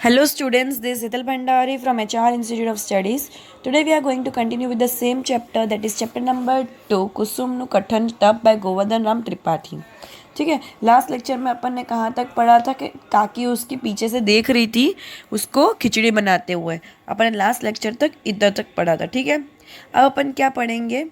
Hello students, this is Hital Bhandari from HR Institute of Studies. Today we are going to continue with the same chapter, that is chapter number 2, कुसुम नु कठन तप by Govardhan Ram Tripathi. ठीक है, last lecture में अपन ने कहाँ तक पढ़ा था कि काकी उसकी पीछे से देख रही थी उसको खिचड़ी बनाते हुए. अपन ने लास्ट लेक्चर तक इधर तक पढ़ा था. ठीक है, अब अपन क्या पढ़ेंगे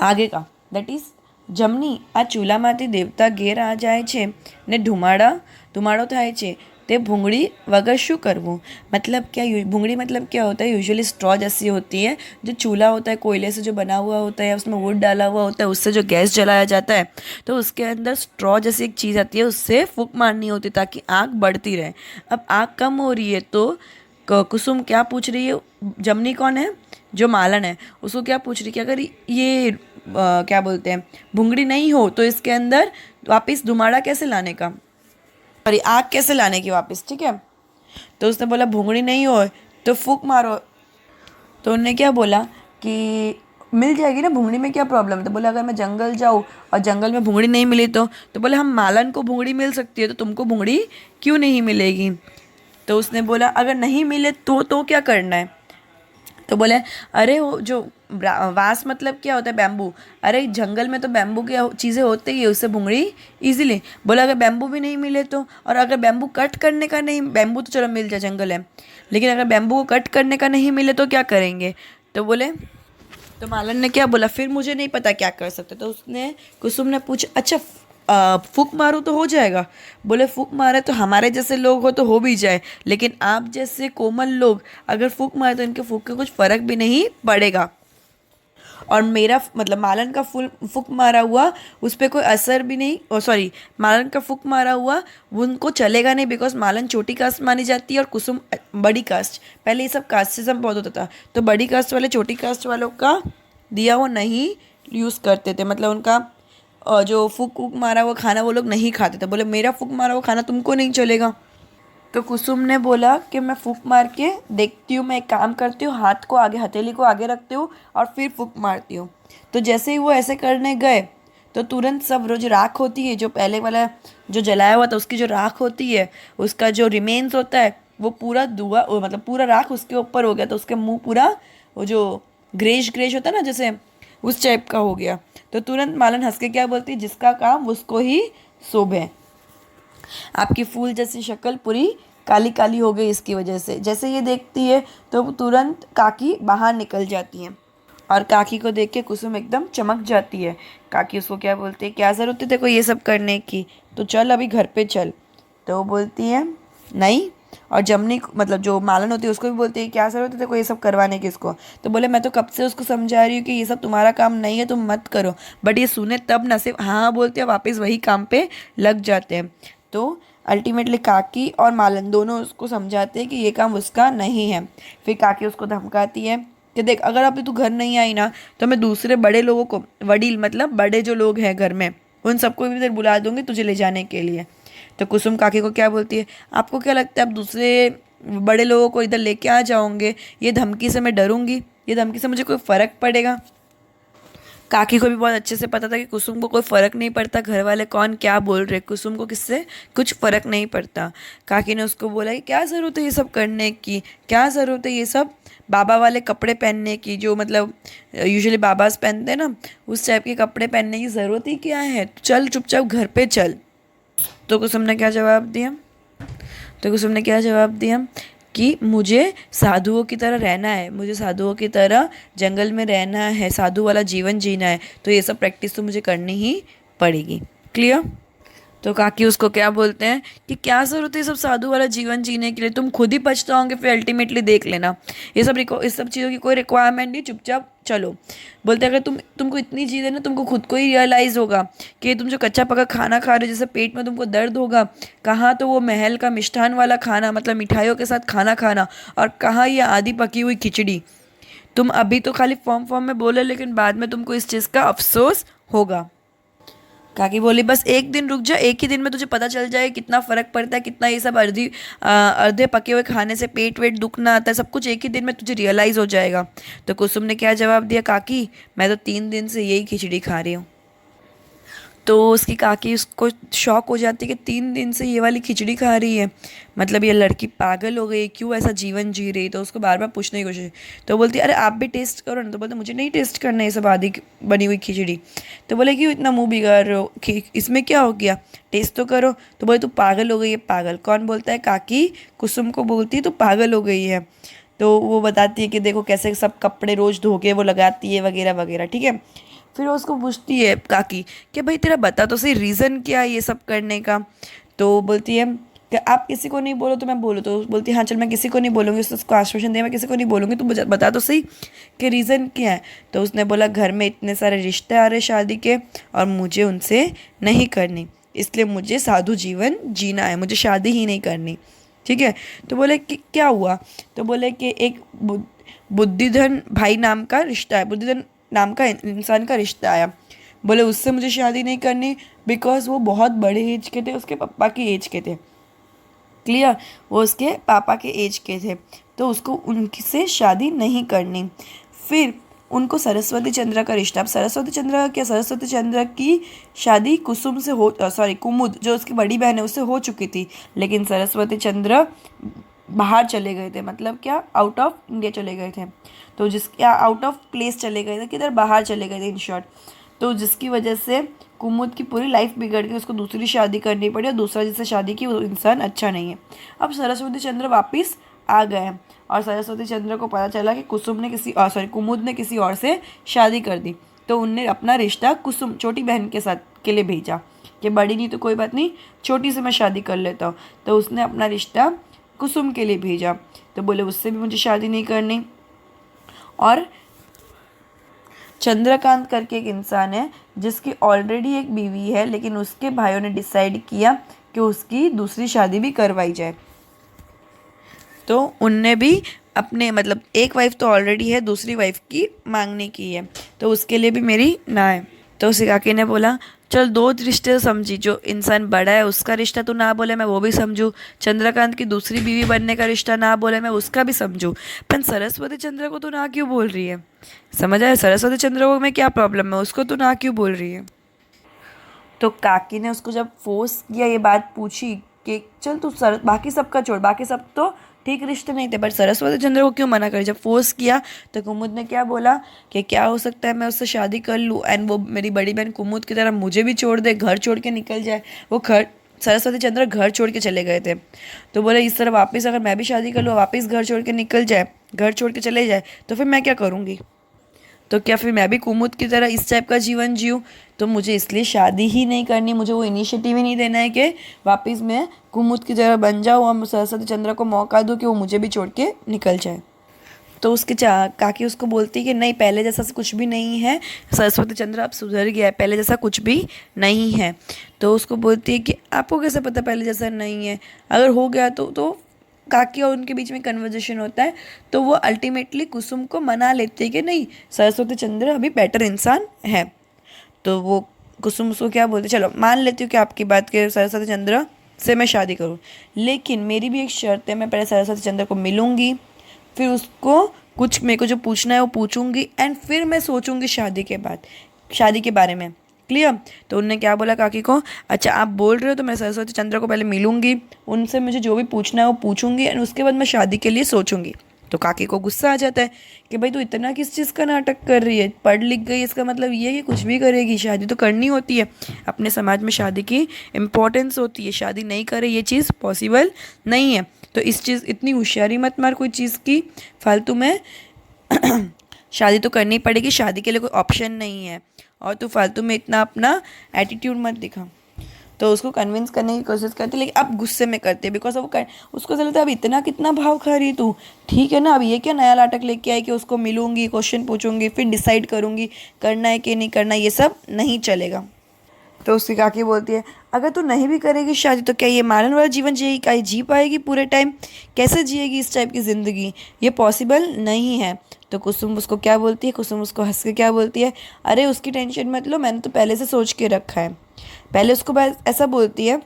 आगे का, दैट इज જમની આ ચૂલામાંથી દેવતા ઘેર આ જાય છે ને ધુમાડો થાય છે તે भूंगड़ी वगैरह शू करवूँ. मतलब क्या, भूंगड़ी मतलब क्या होता है, यूजुअली स्ट्रॉ जैसी होती है. जो चूल्हा होता है कोयले से जो बना हुआ होता है, उसमें वुड डाला हुआ होता है, उससे जो गैस जलाया जाता है तो उसके अंदर स्ट्रॉ जैसी एक चीज़ आती है, उससे फूंक मारनी होती है ताकि आग बढ़ती रहे. अब आग कम हो रही है तो कुसुम क्या पूछ रही है, जमनी कौन है, जो मालन है, उसको क्या पूछ रही है कि अगर ये क्या बोलते हैं भूंगड़ी नहीं हो तो इसके अंदर वापस धुमाड़ा कैसे लाने का, सॉरी आग कैसे लाने की वापस. ठीक है, तो उसने बोला भूंगड़ी नहीं हो तो फूंक मारो. तो उन्होंने क्या बोला कि मिल जाएगी ना भूंगड़ी में, क्या प्रॉब्लम है. तो बोला अगर मैं जंगल जाऊँ और जंगल में भूंगड़ी नहीं मिली तो बोले हम मालन को भूंगड़ी मिल सकती है तो तुमको भूंगड़ी क्यों नहीं मिलेगी. तो उसने बोला अगर नहीं मिले तो क्या करना है. तो बोले अरे वो जो वास मतलब क्या होता है, बैम्बू. अरे जंगल में तो बैम्बू की चीज़ें होती ही है, उससे भूंगड़ी इजीली. बोला अगर बैम्बू भी नहीं मिले तो, और अगर बैम्बू कट करने का नहीं, बैम्बू तो चलो मिल जाए जंगल है, लेकिन अगर बैम्बू को कट करने का नहीं मिले तो क्या करेंगे. तो बोले, तो मालन ने क्या बोला, फिर मुझे नहीं पता क्या कर सकते. तो उसने कुसुम ने पूछा अच्छा फूक मारूँ तो हो जाएगा. बोले फूक मारे तो हमारे जैसे लोग हो तो हो भी जाए, लेकिन आप जैसे कोमल लोग अगर फूक मारे तो इनके फूक के कुछ फ़र्क भी नहीं पड़ेगा. और मेरा मतलब मालन का फूक मारा हुआ उस पर कोई असर भी नहीं, सॉरी मालन का फूक मारा हुआ उनको चलेगा नहीं, बिकॉज मालन छोटी कास्ट मानी जाती है और कुसुम बड़ी कास्ट. पहले ये सब कास्टिज्म बहुत होता था, तो बड़ी कास्ट वाले छोटी कास्ट वालों का दिया वो नहीं यूज़ करते थे, मतलब उनका जो फूक वूक मारा हुआ खाना वो लोग नहीं खाते थे. बोले मेरा फूक मारा हुआ खाना तुमको नहीं चलेगा. तो कुसुम ने बोला कि मैं फूक मार के देखती हूँ, मैं एक काम करती हूँ, हाथ को आगे, हथेली को आगे रखती हूँ और फिर फूक मारती हूँ. तो जैसे ही वो ऐसे करने गए तो तुरंत सब जो राख होती है, जो पहले वाला जो जलाया हुआ था उसकी जो राख होती है, उसका जो रिमेन्स होता है वो पूरा धुआं, मतलब पूरा राख उसके ऊपर हो गया. तो उसके मुँह पूरा वो जो ग्रेश ग्रेश होता है ना, जैसे उस टाइप का हो गया. तो तुरंत मालन हंस के क्या बोलती है, जिसका काम उसको ही शोभे. आपकी फूल जैसी शक्ल पूरी काली काली हो गई इसकी वजह से. जैसे ये देखती है तो तुरंत काकी बाहर निकल जाती है और काकी को देख के कुसुम एकदम चमक जाती है. काकी उसको क्या बोलती है, क्या ज़रूरत है तेरे को ये सब करने की, तो चल अभी घर पे चल. तो वो बोलती है नहीं, और जमनी मतलब जो मालन होती है उसको भी बोलती है क्या ज़रूरत है तेरे को ये सब करवाने की इसको. तो बोले मैं तो कब से उसको समझा रही हूँ कि ये सब तुम्हारा काम नहीं है, तुम मत करो, बट ये सुने तब ना, सिर्फ हाँ बोलते हैं, वापस वही काम पे लग जाते हैं. तो अल्टीमेटली काकी और मालन दोनों उसको समझाते हैं कि ये काम उसका नहीं है. फिर काकी उसको धमकाती है कि देख अगर अभी तू घर नहीं आई ना तो मैं दूसरे बड़े लोगों को, वडील मतलब बड़े जो लोग हैं घर में, उन सबको भी इधर बुला दूंगी तुझे ले जाने के लिए. तो कुसुम काकी को क्या बोलती है, आपको क्या लगता है आप दूसरे बड़े लोगों को इधर लेके आ जाओगे, ये धमकी से मैं डरूंगी, ये धमकी से मुझे कोई फ़र्क पड़ेगा. काकी को भी बहुत अच्छे से पता था कि कुसुम को कोई फ़र्क नहीं पड़ता, घर वाले कौन क्या बोल रहे, कुसुम को किससे कुछ फ़र्क नहीं पड़ता. काकी ने उसको बोला कि क्या ज़रूरत है ये सब करने की, क्या ज़रूरत है ये सब बाबा वाले कपड़े पहनने की, जो मतलब यूजुअली बाबास पहनते हैं ना, उस टाइप के कपड़े पहनने की ज़रूरत ही क्या है, चल चुपचाप घर पे चल. तो कुसुम ने क्या जवाब दिया, कि मुझे साधुओं की तरह रहना है, मुझे साधुओं की तरह जंगल में रहना है, साधु वाला जीवन जीना है, तो ये सब प्रैक्टिस तो मुझे करनी ही पड़ेगी. क्लियर. तो काकी उसको क्या बोलते हैं कि क्या ज़रूरत है ये सब साधु वाला जीवन जीने के लिए, तुम खुद ही पछताओगे फिर अल्टीमेटली, देख लेना इस सब चीज़ों की कोई रिक्वायरमेंट नहीं, चुपचाप चलो. बोलते अगर तुमको इतनी चीज़ें ना, तुमको खुद को ही रियलाइज़ होगा कि तुम जो कच्चा पका खाना खा रहे हो, जैसे पेट में तुमको दर्द होगा, कहाँ तो वो महल का मिष्ठान वाला खाना, मतलब मिठाइयों के साथ खाना खाना, और कहाँ ये आधी पकी हुई खिचड़ी. तुम अभी तो खाली फॉर्म में बोले, लेकिन बाद में तुमको इस चीज़ का अफसोस होगा. काकी बोली बस एक दिन रुक जा, एक ही दिन में तुझे पता चल जाए कितना फ़र्क पड़ता है, कितना ये सब अर्धे पके हुए खाने से पेट वेट दुखना आता है, सब कुछ एक ही दिन में तुझे रियलाइज़ हो जाएगा. तो कुसुम ने क्या जवाब दिया, काकी मैं तो 3 दिन से यही खिचड़ी खा रही हूँ. तो उसकी काकी उसको शॉक हो जाती है कि 3 दिन से ये वाली खिचड़ी खा रही है, मतलब ये लड़की पागल हो गई, क्यों ऐसा जीवन जी रही। तो उसको बार बार पूछने की कोशिश, तो बोलती है अरे आप भी टेस्ट करो ना। तो बोलते मुझे नहीं टेस्ट करना ये सब आधी बनी हुई खिचड़ी। तो बोले क्यों इतना मुंह बिगाड़ रहे हो, इसमें क्या हो गया, टेस्ट तो करो। तो बोले तू पागल हो गई है। पागल कौन बोलता है, काकी कुसुम को बोलती है तू पागल हो गई है। तो वो बताती है कि देखो कैसे सब कपड़े रोज धो के वो लगाती है वगैरह वगैरह, ठीक है। फिर वो उसको पूछती है काकी कि भाई तेरा बता तो सही रीज़न क्या है ये सब करने का। तो बोलती है कि आप किसी को नहीं बोलो तो मैं बोलूँ। तो बोलती है हाँ चल मैं किसी को नहीं बोलूँगी, उसको आश्वासन दिया मैं किसी को नहीं बोलूँगी, तू बता तो सही कि रीज़न क्या है। तो उसने बोला घर में इतने सारे रिश्ते आ रहे शादी के और मुझे उनसे नहीं करनी, इसलिए मुझे साधु जीवन जीना है, मुझे शादी ही नहीं करनी, ठीक है। तो बोले कि क्या हुआ। तो बोले कि एक बुद्धिधन भाई नाम का रिश्ता है, बुद्धिधन नाम का इंसान का रिश्ता आया। बोले उससे मुझे शादी नहीं करनी बिकॉज वो बहुत बड़े एज के थे, उसके पापा की एज के थे, क्लियर, वो उसके पापा के एज के थे, तो उसको उनकी से शादी नहीं करनी। फिर उनको सरस्वती चंद्र का रिश्ता, अब सरस्वती चंद्र क्या, सरस्वती चंद्र की शादी कुसुम से हो, सॉरी कुमुद जो उसकी बड़ी बहन है उससे हो चुकी थी, लेकिन सरस्वती चंद्र बाहर चले गए थे, मतलब क्या आउट ऑफ इंडिया चले गए थे। तो जिसके आउट ऑफ प्लेस चले गए थे, किधर बाहर चले गए थे इन शॉर्ट। तो जिसकी वजह से कुमुद की पूरी लाइफ बिगड़ गई, उसको दूसरी शादी करनी पड़ी और दूसरा जिससे शादी की वो इंसान अच्छा नहीं है। अब सरस्वती चंद्र वापस आ गए हैं और सरस्वती चंद्र को पता चला कि कुमुद ने किसी और से शादी कर दी। तो उनने अपना रिश्ता कुसुम छोटी बहन के साथ के लिए भेजा कि बड़ी नहीं तो कोई बात नहीं, छोटी से मैं शादी कर लेता हूँ। तो उसने अपना रिश्ता कुसुम के लिए भेजा। तो बोले उससे भी मुझे शादी नहीं करनी। और चंद्रकांत करके एक इंसान है जिसकी ऑलरेडी एक बीवी है, लेकिन उसके भाइयों ने डिसाइड किया कि उसकी दूसरी शादी भी करवाई जाए। तो उनने भी अपने मतलब एक वाइफ तो ऑलरेडी है, दूसरी वाइफ की मांगने की है, तो उसके लिए भी मेरी ना है। तो उस काकी ने बोला चल दो रिश्ते तो समझी, जो इंसान बड़ा है उसका रिश्ता तो ना बोले मैं वो भी समझूँ, चंद्रकांत की दूसरी बीवी बनने का रिश्ता ना बोले मैं उसका भी समझूँ, पर सरस्वती चंद्र को तो ना क्यों बोल रही है। समझ आया, सरस्वती चंद्र को में क्या प्रॉब्लम है, उसको तो ना क्यों बोल रही है। तो काकी ने उसको जब फोर्स किया, ये बात पूछी कि चल तू बाकी सबका छोड़, बाकी सब तो ठीक रिश्ते नहीं थे, बट सरस्वती चंद्र को क्यों मना करे। जब फोर्स किया तो कुमुद ने क्या बोला कि क्या हो सकता है मैं उससे शादी कर लूँ एंड वो मेरी बड़ी बहन कुमुद की तरह मुझे भी छोड़ दे, घर छोड़ के निकल जाए। वो घर सरस्वती चंद्र घर छोड़ के चले गए थे। तो बोले इस तरह वापस अगर मैं भी शादी कर लूँ, वापस घर छोड़ के निकल जाए, घर छोड़ के चले जाए, तो फिर मैं क्या करूँगी। तो क्या फिर मैं भी कुमुद की तरह इस टाइप का जीवन जीऊँ। तो मुझे इसलिए शादी ही नहीं करनी, मुझे वो इनिशिएटिव ही नहीं देना है कि वापस मैं कुमुद की तरह बन जाऊँ और सरस्वती चंद्र को मौका दूँ कि वो मुझे भी छोड़ के निकल जाए। तो उसके काकी उसको बोलती कि नहीं पहले जैसा कुछ भी नहीं है, सरस्वती चंद्र अब सुधर गया है, पहले जैसा कुछ भी नहीं है। तो उसको बोलती है कि आपको कैसे पता पहले जैसा नहीं है, अगर हो गया तो काकी और उनके बीच में कन्वर्जेशन होता है। तो वो अल्टीमेटली कुसुम को मना लेते हैं कि नहीं सरस्वती चंद्र अभी बेटर इंसान है। तो वो कुसुम उसको क्या बोलते, चलो मान लेती हूँ कि आपकी बात के सरस्वती चंद्र से मैं शादी करूँ, लेकिन मेरी भी एक शर्त है, मैं पहले सरस्वती चंद्र को मिलूँगी, फिर उसको कुछ मेरे को जो पूछना है वो पूछूंगी एंड फिर मैं सोचूंगी शादी के बाद, शादी के बारे में, क्लियर। तो उनने क्या बोला काकी को, अच्छा आप बोल रहे हो तो मैं सरस्वती चंद्र को पहले मिलूंगी, उनसे मुझे जो भी पूछना है वो पूछूंगी एंड उसके बाद मैं शादी के लिए सोचूंगी। तो काकी को गुस्सा आ जाता है कि भाई तू इतना किस चीज़ का नाटक कर रही है, पढ़ लिख गई इसका मतलब ये है कि कुछ भी करेगी, शादी तो करनी होती है, अपने समाज में शादी की इम्पोर्टेंस होती है, शादी नहीं करे ये चीज़ पॉसिबल नहीं है। तो इस चीज़ इतनी होशियारी मत मार कोई चीज़ की फालतू में शादी तो करनी पड़ेगी, शादी के लिए कोई ऑप्शन नहीं है, और तू फालतू में इतना अपना एटीट्यूड मत दिखा। तो उसको कन्विंस करने की कोशिश करती, लेकिन अब गुस्से में करते बिकॉज उसको चलता है अब इतना कितना भाव खा रही तू, ठीक है ना, अब ये क्या नया नाटक लेके आई कि उसको मिलूंगी, क्वेश्चन पूछूंगी, फिर डिसाइड करूंगी करना है कि नहीं करना, ये सब नहीं चलेगा। तो उसकी काकी बोलती है अगर तू नहीं भी करेगी शादी तो क्या ये मारने वाला जीवन जी पाएगी पूरे टाइम, कैसे जिएगी इस टाइप की ज़िंदगी, ये पॉसिबल नहीं है। तो कुसुम उसको क्या बोलती है, कुसुम उसको हंस के क्या बोलती है, अरे उसकी टेंशन मत लो, मैंने तो पहले से सोच के रखा है। पहले उसको ऐसा बोलती है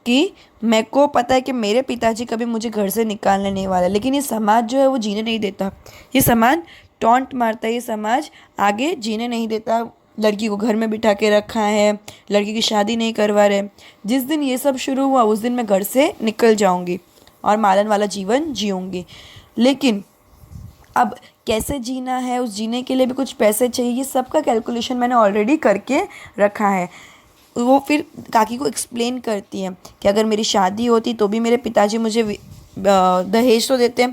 कि मेरे को पता है कि मेरे पिताजी कभी मुझे घर से निकालने नहीं वाला, लेकिन ये समाज जो है वो जीने नहीं देता, ये समाज टॉन्ट मारता है, ये समाज आगे जीने नहीं देता लड़की को घर में बिठा के रखा है, लड़की की शादी नहीं करवा रहे। जिस दिन ये सब शुरू हुआ उस दिन मैं घर से निकल जाऊंगी और मालन वाला जीवन जीऊँगी। लेकिन अब कैसे जीना है, उस जीने के लिए भी कुछ पैसे चाहिए, ये सब का कैलकुलेशन मैंने ऑलरेडी करके रखा है। वो फिर काकी को एक्सप्लेन करती है कि अगर मेरी शादी होती तो भी मेरे पिताजी मुझे दहेज तो देते।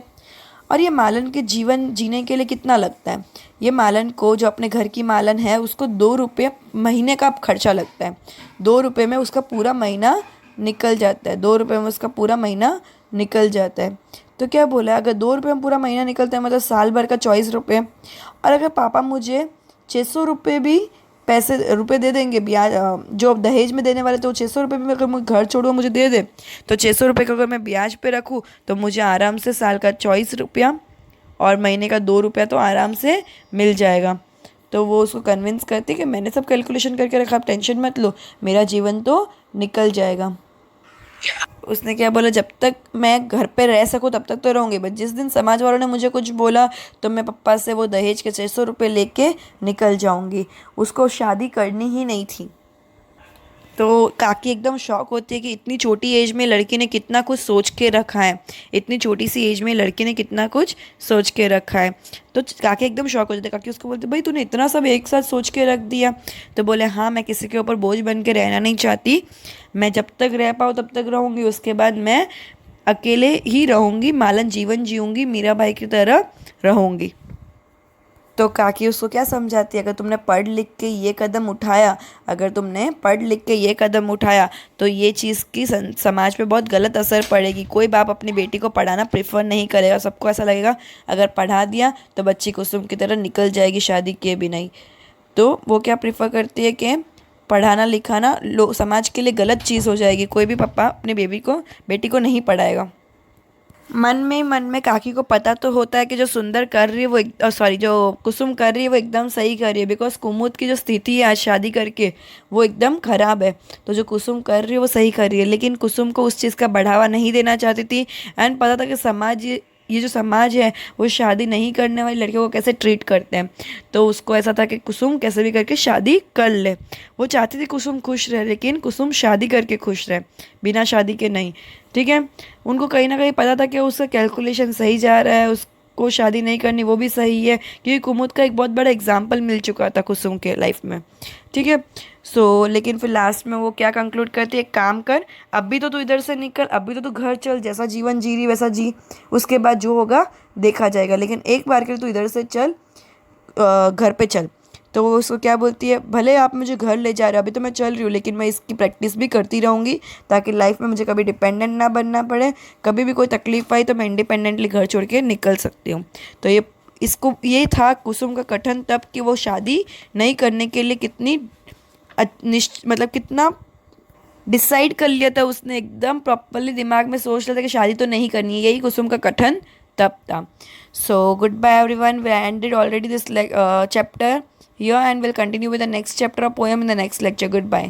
और ये मालन के जीवन जीने के लिए कितना लगता है, ये मालन को, जो अपने घर की मालन है, उसको 2 रुपये महीने का खर्चा लगता है। 2 रुपये में उसका पूरा महीना निकल जाता है, 2 रुपये में उसका पूरा महीना निकल जाता है। तो क्या बोला, अगर 2 रुपये में पूरा महीना निकलता है मतलब साल भर का 24 रुपये। और अगर पापा मुझे 600 रुपये भी रुपए दे देंगे ब्याज, जो दहेज में देने वाले तो 600 रुपये भी अगर मैं घर छोड़ूँ मुझे दे दे, तो 600 रुपये का अगर मैं ब्याज पे रखूँ तो मुझे आराम से साल का 24 रुपया और महीने का 2 रुपया तो आराम से मिल जाएगा। तो वो उसको कन्विंस करती कि मैंने सब कैलकुलेशन करके रखा, आप टेंशन मत लो, मेरा जीवन तो निकल जाएगा। उसने क्या बोला, जब तक मैं घर पे रह सकूँ तब तक तो रहूँगी, बट जिस दिन समाज वालों ने मुझे कुछ बोला तो मैं पापा से वो दहेज के 600 रुपये लेके निकल जाऊँगी। उसको शादी करनी ही नहीं थी। तो काकी एकदम शॉक होती है कि इतनी छोटी एज में लड़की ने कितना कुछ सोच के रखा है, इतनी छोटी सी एज में लड़की ने कितना कुछ सोच के रखा है। तो काकी एकदम शॉक हो जाते हैं। काकी उसको बोलते, भाई तूने इतना सब एक साथ सोच के रख दिया। तो बोले, हाँ मैं किसी के ऊपर बोझ बन के रहना नहीं चाहती, मैं जब तक रह पाऊँ तब तक रहूँगी, उसके बाद मैं अकेले ही रहूँगी, मालन जीवन जीऊँगी, मीरा भाई की तरह रहूँगी। तो काकी उसको क्या समझाती है, अगर तुमने पढ़ लिख के ये कदम उठाया, अगर तुमने पढ़ लिख के ये कदम उठाया तो ये चीज़ की समाज पे बहुत गलत असर पड़ेगी। कोई बाप अपनी बेटी को पढ़ाना प्रेफर नहीं करेगा, सबको ऐसा लगेगा अगर पढ़ा दिया तो बच्ची कुसुम की तरह निकल जाएगी शादी किए बिना ही। तो वो क्या प्रेफर करती है कि पढ़ाना लिखाना समाज के लिए गलत चीज़ हो जाएगी, कोई भी पापा अपने बेटी को नहीं पढ़ाएगा। मन में काकी को पता तो होता है कि जो सुंदर कर रही है वो जो कुसुम कर रही है वो एकदम सही कर रही है, बिकॉज कुमुद की जो स्थिति है आज शादी करके वो एकदम ख़राब है। तो जो कुसुम कर रही है वो सही कर रही है, लेकिन कुसुम को उस चीज़ का बढ़ावा नहीं देना चाहती थी। एंड पता था कि ये जो समाज है वो शादी नहीं करने वाली लड़कियों को कैसे ट्रीट करते हैं। तो उसको ऐसा था कि कुसुम कैसे भी करके शादी कर ले। वो चाहती थी कुसुम खुश रहे, लेकिन कुसुम शादी करके खुश रहे, बिना शादी के नहीं। ठीक है, उनको कहीं ना कहीं पता था कि उसका कैलकुलेशन सही जा रहा है, उसको शादी नहीं करनी वो भी सही है, क्योंकि कुमुद का एक बहुत बड़ा एग्जाम्पल मिल चुका था कुसुम के लाइफ में। ठीक है, लेकिन फिर लास्ट में वो क्या कंक्लूड करती है, एक काम कर, अभी तो तू इधर से निकल, अभी तो तू घर चल, जैसा जीवन जी रही वैसा जी, उसके बाद जो होगा देखा जाएगा, लेकिन एक बार के लिए तू इधर से चल, घर पे चल। तो वो उसको क्या बोलती है, भले आप मुझे घर ले जा रहे हो, अभी तो मैं चल रही हूँ, लेकिन मैं इसकी प्रैक्टिस भी करती रहूँगी ताकि लाइफ में मुझे कभी डिपेंडेंट ना बनना पड़े, कभी भी कोई तकलीफ आई तो मैं इंडिपेंडेंटली घर छोड़ के निकल सकती हूँ। तो ये था कुसुम का कथन तब कि वो शादी नहीं करने के लिए कितनी मतलब कितना डिसाइड कर लिया था उसने, एकदम प्रॉपरली दिमाग में सोच लिया था कि शादी तो नहीं करनी है। यही कुसुम का कथन तब था। So good bye everyone, we ended already this chapter here and we'll continue with the next chapter of poem in the next lecture. Goodbye.